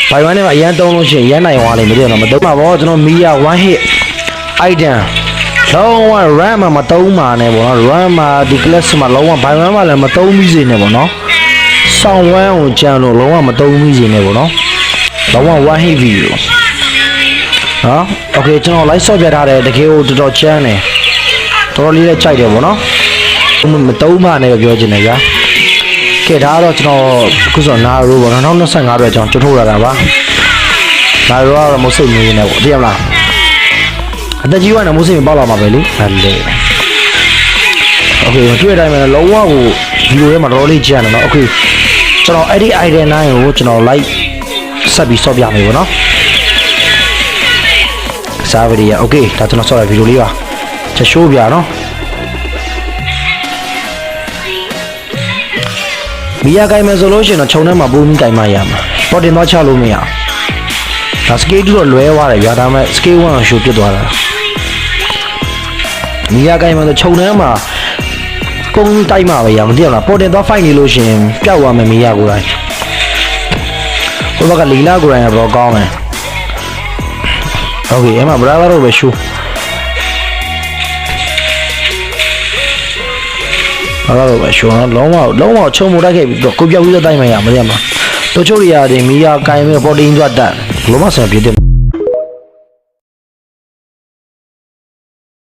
By one of a young don't yan I want him to my words no me one hit item so one rama matoma never rama the class malone by rama and matomi never no somewhere on channel low matomi never no the one heavy huh okay to know like so that the kill to the channel totally the child no matoma never virginကဲဒါကတော့ကျွန်တော်အခုဆိုနာရိုးပေါ့2025အတွက်ကျွန်တော်ထုတ်ရတာပါနာရိုးကတော့မုတ်စိတ်နေနေပေါ့သိရမလားအသက်ကြီးကလည်းမုတ်စိတ်မပေါက်လာမှာပဲလေအဲ့လေโอเคတွေ့တဲ့အတိုင်းပဲလုံးဝကိုဗီဒီယိုထဲမှာတော်တော်လေးကြည့်ရတယ်เนาะအခုကျွန်တော်အဲ့ဒီ idea 9ကိုကျွန်တော် like ဆက်ပြီးဆော့ပြမယ်ပေါ့เนาะစားဗီဒီယိုโอเคဒါကျွန်တော်ဆော့ရဗီဒီယိုလေးပါချက် show ပြเนาะမီယာကိုင်မယ်ဆိုလို့ရှိရင်တော့ခြုံထဲမှာပိုးပြီးကိုင်မှရမှာပေါ်တင်တော့ချလို့မရဒါစကေးတူတော့လွဲသွားတယ်ဗျာဒါပေမဲ့စကေး1ကိုရှိုးပြစ်သွားတာမီယာကိုင်မယ်ဆိုခြုံထဲမှာကုန်းပြီးတိုက်မှပဲရမသိရလားပေါ်တင်တော့ fight နေလို့ရှိရင်ပျောက်သွားမယ်မီယာကိုယ်တိုင်ဟိုဘက်ကလီလာကိုယ်တိုင်ကတော့ကောင်းတယ်โอเคအဲ့မှာ brother တို့ပဲရှိုးအဲ့တော့ပဲရှုံတော့လုံးဝချုံမတိုက်ခဲ့ပြီးတော့ကိုပြောက်ပြီးတော့တိုက်မှရမရမှာတို့ချို့တွေရတယ်မီယာကိုင်ပြီးပေါ်တင်သွားတတ်ဘလို့မှဆန်ပြည့်တယ်